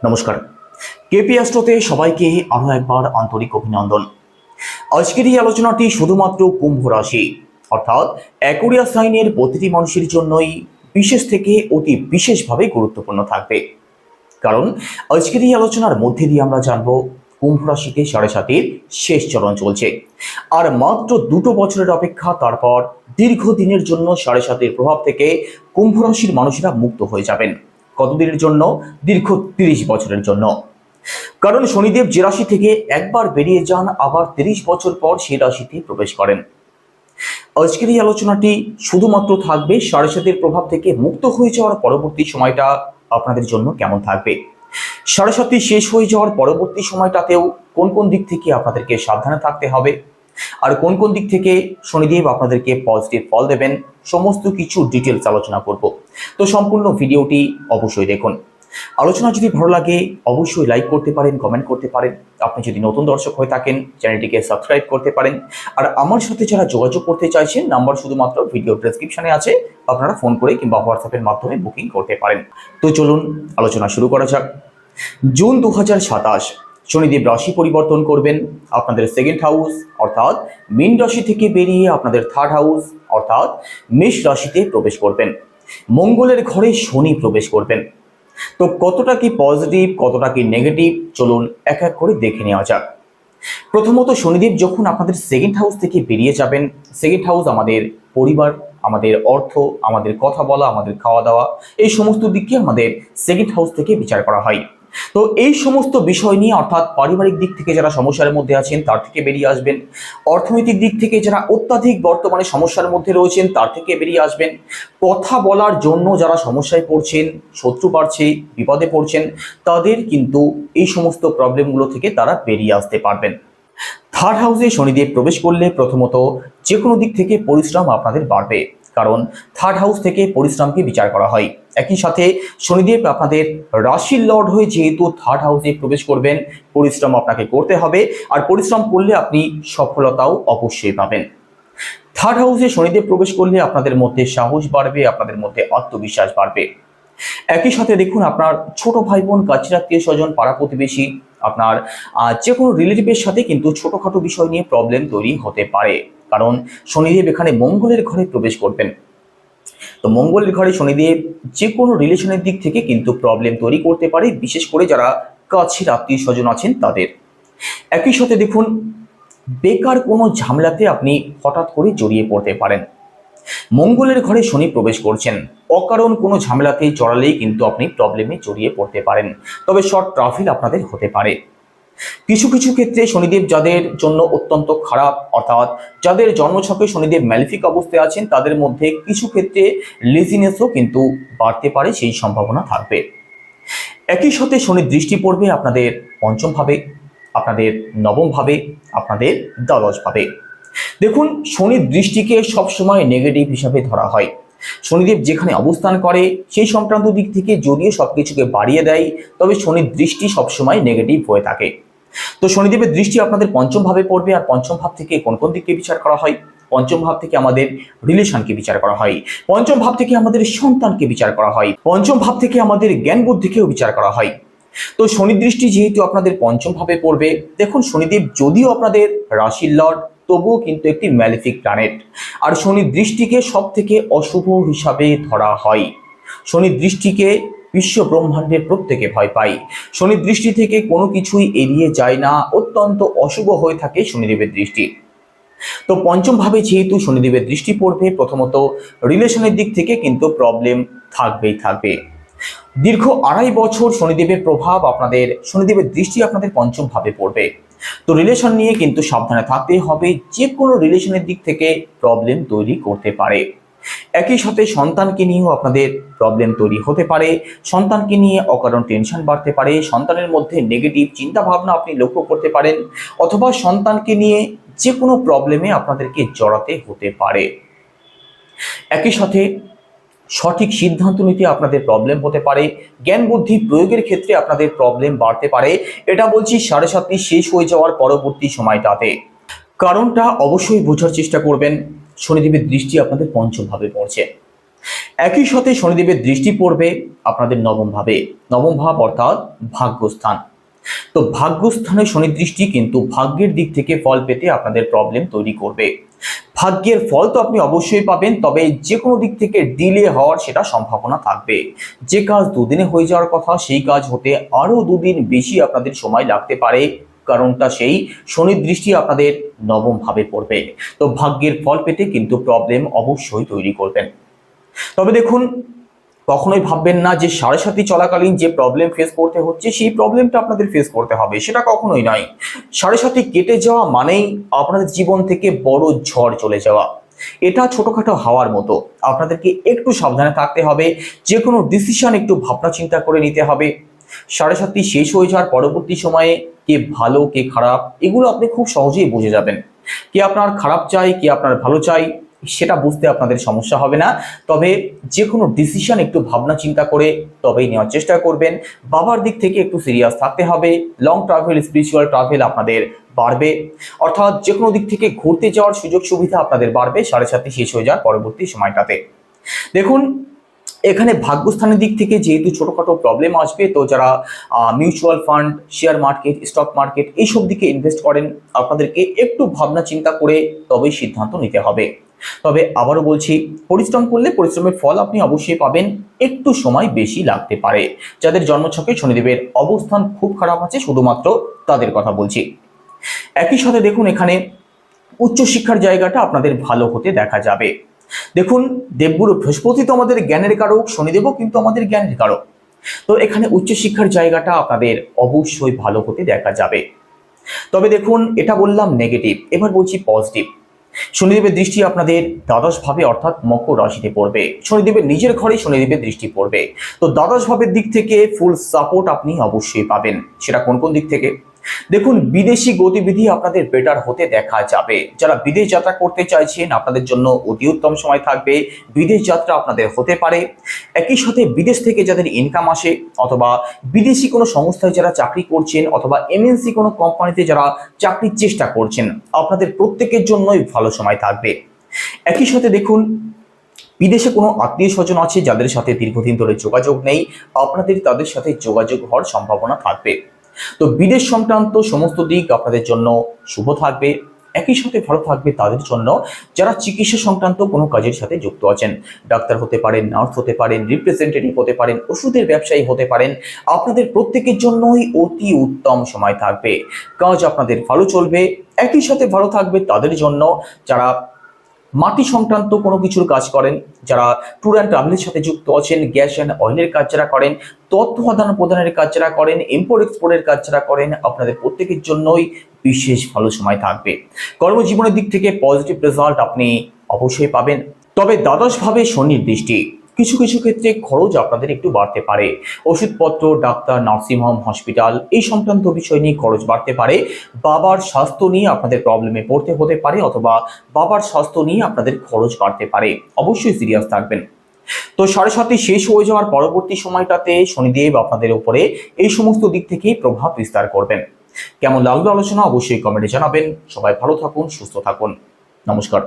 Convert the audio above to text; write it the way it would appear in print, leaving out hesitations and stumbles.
নমস্কার। কেপি অ্যাস্ট্রোতে সবাইকে আরো একবার আন্তরিক অভিনন্দন। আজকের এই আলোচনাটি শুধুমাত্র কুম্ভ রাশি অর্থাৎ অ্যাকোয়ারিয়াস সাইনের প্রতিটি মানুষের জন্যই বিশেষ থেকে অতি বিশেষভাবে গুরুত্বপূর্ণ থাকবে। কারণ আজকের এই আলোচনার মধ্যে দিয়ে আমরা জানবো কুম্ভ রাশিতে 7.5-এর শেষ চরণ চলছে, আর মাত্র 2 বছরের অপেক্ষা, তারপর দীর্ঘদিনের জন্য 7.5-এর প্রভাব থেকে কুম্ভ রাশির মানুষেরা মুক্ত হয়ে যাবেন। কতদিনের জন্য? দীর্ঘ 30 বছরের জন্য। কারণ শনিদেব যে রাশি থেকে একবার বেরিয়ে যান, আবার 30 বছর পর সেই রাশিতে প্রবেশ করেন। আজকের এই আলোচনাটি শুধুমাত্র থাকবে 7.5-এর প্রভাব থেকে মুক্ত হয়ে যাওয়ার পরবর্তী সময়টা আপনাদের জন্য কেমন থাকবে, 7.5 শেষ হয়ে যাওয়ার পরবর্তী সময়টাতেও কোন কোন দিক থেকে আপনাদেরকে সাবধানে থাকতে হবে, আর কোন কোন দিক থেকে শনিদেব আপনাদেরকে পজিটিভ ফল দেবেন, সমস্ত কিছু ডিটেলস আলোচনা করব। তো সম্পূর্ণ ভিডিওটি অবশ্যই দেখুন। আলোচনা যদি ভালো লাগে অবশ্যই লাইক করতে পারেন, কমেন্ট করতে পারেন। আপনি যদি নতুন দর্শক হয়ে থাকেন চ্যানেলটিকে সাবস্ক্রাইব করতে পারেন। আর আমার সাথে যারা যোগাযোগ করতে চাইছেন, নাম্বার শুধুমাত্র ভিডিও ডেসক্রিপশনে আছে, আপনারা ফোন করে কিংবা হোয়াটসঅ্যাপের মাধ্যমে বুকিং করতে পারেন। তো চলুন আলোচনা শুরু করা যাক। জুন 2027 শনিদেব রাশি পরিবর্তন করবেন। আপনাদের সেকেন্ড হাউস অর্থাৎ মীন রাশি থেকে বেরিয়ে আপনাদের থার্ড হাউস অর্থাৎ মেষ রাশিতে প্রবেশ করবেন। মঙ্গলের ঘরে শনি প্রবেশ করবেন। তো কতটা কি পজিটিভ, কতটা কি নেগেটিভ, চলুন এক এক করে দেখে নেওয়া যাক। প্রথমত শনিদেব যখন আপনাদের সেকেন্ড হাউস থেকে বেরিয়ে যাবেন, সেকেন্ড হাউস আমাদের পরিবার, আমাদের অর্থ, আমাদের কথা বলা, আমাদের খাওয়া দাওয়া, এই সমস্ত দিককে আমাদের সেকেন্ড হাউস থেকে বিচার করা হয়। তো এই সমস্ত বিষয় নিয়ে অর্থাৎ পারিবারিক দিক থেকে যারা সমস্যার মধ্যে আছেন তার থেকে বেরিয়ে আসবেন, অর্থনৈতিক দিক থেকে যারা অত্যাধিক বর্তমানে সমস্যার মধ্যে রয়েছেন তার থেকে বেরিয়ে আসবেন, কথা বলার জন্য যারা সমস্যায় পড়ছেন, শত্রু বাড়ছে, বিপদে পড়ছেন, তাদের কিন্তু এই সমস্ত প্রবলেমগুলো থেকে তারা বেরিয়ে আসতে পারবেন। থার্ড হাউসে শনিদেব প্রবেশ করলে প্রথমত যে কোনো দিক থেকে পরিশ্রম আপনাদের বাড়বে, কারণ থার্ড হাউস থেকে পরিশ্রমকে বিচার করা হয়। একই সাথে শনিদেব আপনাদের রাশির লর্ড হয়ে যেহেতু থার্ড হাউসে প্রবেশ করবেন, পরিশ্রম আপনাকে করতে হবে, আর পরিশ্রম করলে আপনি সফলতাও অবশ্যই পাবেন। থার্ড হাউসে শনিদেব প্রবেশ করলে আপনাদের মধ্যে সাহস বাড়বে, আপনাদের মধ্যে আত্মবিশ্বাস বাড়বে। একই সাথে দেখুন আপনার ছোট ভাই বোন, কাছের আত্মীয় স্বজন, পাড়া প্রতিবেশী, আপনার যে কোনো রিলেটিভের সাথে কিন্তু ছোটখাটো বিষয় নিয়ে প্রবলেম তৈরি হতে পারে, কারণ শনিদেব এখানে মঙ্গলের ঘরে প্রবেশ করবেন। তো মঙ্গলের ঘরে শনিদেব যে কোনো রিলেশনের দিক থেকে কিন্তু প্রবলেম তৈরি করতে পারে, বিশেষ করে যারা কাছের আত্মীয় স্বজন আছেন তাদের। একই সাথে দেখুন বেকার কোনো ঝামেলাতে আপনি হঠাৎ করে জড়িয়ে পড়তে পারেন। মঙ্গলের ঘরে শনি প্রবেশ করছেন, অকারণ কোনো ঝামেলাতে জড়ালেই কিন্তু আপনি প্রবলেমে জড়িয়ে পড়তে পারেন, তবে শর্ট ট্রাভেল আপনাদের হতে পারে। কিছু কিছু ক্ষেত্রে শনিদেব যাদের জন্য অত্যন্ত খারাপ, অর্থাৎ যাদের জন্মছকে শনিদেব ম্যালিফিক অবস্থায় আছেন, তাদের মধ্যে কিছু ক্ষেত্রে লেজিনেসও কিন্তু বাড়তে পারে, সেই সম্ভাবনা থাকবে। একই সাথে শনির দৃষ্টি পড়বে আপনাদের পঞ্চম ভাবে, আপনাদের নবম ভাবে, আপনাদের দ্বাদশ ভাবে। দেখুন শনির দৃষ্টিকে সবসময় নেগেটিভ হিসাবে ধরা হয়। শনিদেব যেখানে অবস্থান করে সেই সংক্রান্ত দিক থেকে যদিও সবকিছুকে বাড়িয়ে দেয়, তবে শনির দৃষ্টি সবসময় নেগেটিভ হয়ে থাকে। তো শনিদেবের দৃষ্টি আপনাদের পঞ্চম ভাবে পড়বে, আর পঞ্চম ভাব থেকে কোন কোন দিককে বিচার করা হয়? পঞ্চম ভাব থেকে আমাদের রিলেশনকে বিচার করা হয়, পঞ্চম ভাব থেকে আমাদের সন্তানকে বিচার করা হয়, পঞ্চম ভাব থেকে আমাদের জ্ঞান বুদ্ধিকেও বিচার করা হয়। তো শনি দৃষ্টি যেহেতু আপনাদের পঞ্চম ভাবে পড়বে, দেখুন শনিদেব যদিও আপনাদের রাশির লর্ড, তবুও কিন্তু একটি ম্যালিফিক প্ল্যানেট, আর শনির দৃষ্টিকে সব থেকে অশুভ হিসাবে ধরা হয়। শনির দৃষ্টিকে বিশ্ব ব্রহ্মাণ্ডের প্রত্যেকে ভয় পায়। শনির দৃষ্টি থেকে কোনো কিছুই এড়িয়ে যায় না, অত্যন্ত অশুভ হয়ে থাকে শনিদেবের দৃষ্টি। তো পঞ্চম ভাবে যেহেতু শনিদেবের দৃষ্টি পড়বে, প্রথমত রিলেশনের দিক থেকে কিন্তু প্রবলেম থাকবেই থাকবে। দীর্ঘ 2.5 বছর শনিদেবের প্রভাব আপনাদের, শনিদেবের দৃষ্টি আপনাদের পঞ্চম ভাবে পড়বে। তো রিলেশন নিয়ে কিন্তু সাবধানে থাকতে হবে, যে কোনো রিলেশনের দিক থেকে প্রবলেম তৈরি করতে পারে। একই সাথে সন্তানকে নিয়েও আপনাদের প্রবলেম তৈরি হতে পারে, সন্তানকে নিয়ে অকারণ টেনশন বাড়তে পারে, সন্তানের মধ্যে নেগেটিভ চিন্তা ভাবনা আপনি লক্ষ্য করতে পারেন, অথবা সন্তানকে নিয়ে যে কোনো প্রবলেমে আপনাদেরকে জড়াতে হতে পারে। একই সাথে সঠিক সিদ্ধান্ত নিতে আপনাদের প্রবলেম হতে পারে, জ্ঞান বুদ্ধি প্রয়োগের ক্ষেত্রে আপনাদের প্রবলেম বাড়তে পারে। এটা বলছি 7.5 শেষ হয়ে যাওয়ার পরবর্তী সময়টাতে। কারণটা অবশ্যই বোঝার চেষ্টা করবেন, শনিদেবের দৃষ্টি আপনাদের পঞ্চম ভাবে পড়ছে। একই সাথে শনিদেবের দৃষ্টি পড়বে আপনাদের নবম ভাবে। নবম ভাব অর্থাৎ ভাগ্যস্থান। তো ভাগ্যস্থানে শনি দৃষ্টি কিন্তু ভাগ্যের দিক থেকে ফল পেতে আপনাদের প্রবলেম তৈরি করবে। ভাগ্যের ফল তো আপনি অবশ্যই পাবেন, তবে যে কোনো দিক থেকে ডিলে হওয়ার সেটা সম্ভাবনা থাকবে। যে কাজ দুদিনে হয়ে যাওয়ার কথা সেই কাজ হতে আরো দুদিন বেশি আপনাদের সময় লাগতে পারে, কারণটা সেই শনির দৃষ্টি আপনাদের নবম ভাবে পড়বে। তো ভাগ্যের ফল পেতে কিন্তু প্রবলেম অবশ্যই তৈরি করবেন। তবে দেখুন, কখনোই ভাববেন না যে সাড়ে সাথী চলাকালীন যে প্রবলেম ফেস করতে হচ্ছে সেই প্রবলেমটা আপনাদের ফেস করতে হবে, সেটা কখনোই নয়। সাড়ে সাথী কেটে যাওয়া মানেই আপনাদের জীবন থেকে বড় ঝড় চলে যাওয়া। এটা ছোটখাটো হাওয়ার মতো, আপনাদেরকে একটু সাবধানে থাকতে হবে। যে কোনো ডিসিশন একটু ভাবনা চিন্তা করে নিতে হবে। সাড়ে সাথী শেষ হয়ে যাওয়ার পরবর্তী সময়ে কে ভালো কে খারাপ এগুলো আপনি খুব সহজেই বুঝে যাবেন। কে আপনার খারাপ চাই কে আপনার ভালো চাই সেটা বুঝতে আপনাদের সমস্যা হবে না। তবে যে কোনো ডিসিশন একটু ভাবনা চিন্তা করে তবেই নেওয়ার চেষ্টা করবেন। বাবার দিক থেকে একটু সিরিয়াস থাকতে হবে। লং ট্রাভেল, স্পিরিচুয়াল ট্রাভেল আপনাদের বাড়বে, অর্থাৎ যে কোনো দিক থেকে ঘুরতে যাওয়ার সুযোগ সুবিধা আপনাদের বাড়বে সাড়ে সাথে শেষ হয়ে যাওয়ার পরবর্তী সময়টাতে। দেখুন, এখানে ভাগ্যস্থানের দিক থেকে যেহেতু ছোটখাটো প্রবলেম আসবে, তো যারা mutual fund, share market, stock market এইসব দিকে ইনভেস্ট করেন আপনাদেরকে একটু ভাবনা চিন্তা করে তবেই সিদ্ধান্ত নিতে হবে। তবে আবারও বলছি, পরিশ্রম করলে পরিশ্রমের ফল আপনি অবশ্যই পাবেন, একটু সময় বেশি লাগতে পারে। যাদের জন্মছকে শনিদেবের অবস্থান খুব খারাপ আছে শুধুমাত্র তাদের কথা বলছি। একই সাথে দেখুন, এখানে উচ্চশিক্ষার জায়গাটা আপনাদের ভালো হতে দেখা যাবে। দেখুন, দেবগুরু বৃহস্পতি তো আমাদের জ্ঞানের কারক, শনিদেবও কিন্তু আমাদের জ্ঞানের কারক। তো এখানে উচ্চশিক্ষার জায়গাটা আপনাদের অবশ্যই ভালো হতে দেখা যাবে। তবে দেখুন, এটা বললাম নেগেটিভ, এবার বলছি পজিটিভ। শনিদেবের দৃষ্টি আপনাদের দ্বাদশ ভাবে অর্থাৎ মকর রাশিতে পড়বে। শনিদেবের নিজের ঘরেই শনিদেবের দৃষ্টি পড়বে। তো দ্বাদশ ভাবের দিক থেকে ফুল সাপোর্ট আপনি অবশ্যই পাবেন। সেটা কোন কোন দিক থেকে? দেখুন, বিদেশি গতিবিধি আপনাদের বেটার হতে দেখা যাবে। যারা বিদেশ যাত্রা করতে চাইছেন আপনাদের জন্য অতি উত্তম সময় থাকবে। বিদেশ যাত্রা আপনাদের হতে পারে। একই সাথে বিদেশ থেকে যাদের ইনকাম আসে, অথবা বিদেশি কোনো সংস্থায় যারা চাকরি করছেন, অথবা এমএনসি কোনো কোম্পানিতে যারা চাকরির চেষ্টা করছেন, আপনাদের প্রত্যেকের জন্যই ভালো সময় থাকবে। একই সাথে দেখুন, বিদেশে কোনো আত্মীয় স্বজন আছে যাদের সাথে দীর্ঘদিন ধরে যোগাযোগ নেই, আপনাদের তাদের সাথে যোগাযোগ হওয়ার সম্ভাবনা থাকবে। তো বিদেশ সংক্রান্ত সমস্ত দিক আপনাদের জন্য শুভ থাকবে। একই সাথে ভালো থাকবে তাদের জন্য যারা চিকিৎসা সংক্রান্ত কোনো কাজের সাথে যুক্ত আছেন। ডাক্তার হতে পারেন, নার্স হতে পারেন, রিপ্রেজেন্টেটিভ হতে পারেন, ওষুধের ব্যবসায়ী হতে পারেন। আপনাদের প্রত্যেকের জন্যই অতি উত্তম সময় থাকবে। কাজ আপনাদের ভালো চলবে। একই সাথে ভালো থাকবে তাদের জন্য যারা মাটি সংক্রান্ত কোনো কিছুর কাজ করেন, যারা ট্যুর অ্যান্ড ট্রাভেলের সাথে যুক্ত আছেন, গ্যাস অ্যান্ড অয়েলের কাজ যারা করেন, তথ্য আদান প্রদানের কাজ যারা করেন, ইম্পোর্ট এক্সপোর্টের কাজ যারা করেন, আপনাদের প্রত্যেকের জন্যই বিশেষ ভালো সময় থাকবে। কর্মজীবনের দিক থেকে পজিটিভ রেজাল্ট আপনি অবশ্যই পাবেন। তবে দ্বাদশ ভাবে শনির দৃষ্টি কিছু কিছু ক্ষেত্রে খরচ আপনাদের একটু বাড়তে পারে। ওষুধপত্র, ডাক্তার, নার্সিংহোম, হসপিটাল এই সংক্রান্ত বিষয় নিয়ে খরচ বাড়তে পারে। বাবার স্বাস্থ্য নিয়ে আপনাদের প্রবলেমে পড়তে হতে পারে, অথবা বাবার স্বাস্থ্য নিয়ে আপনাদের খরচ বাড়তে পারে। অবশ্যই সিরিয়াস থাকবেন। তো সাড়ে সাথে শেষ হয়ে যাওয়ার পরবর্তী সময়টাতে শনিদেব আপনাদের উপরে এই সমস্ত দিক থেকেই প্রভাব বিস্তার করবেন। কেমন লাগলো আলোচনা অবশ্যই কমেন্টে জানাবেন। সবাই ভালো থাকুন, সুস্থ থাকুন। নমস্কার।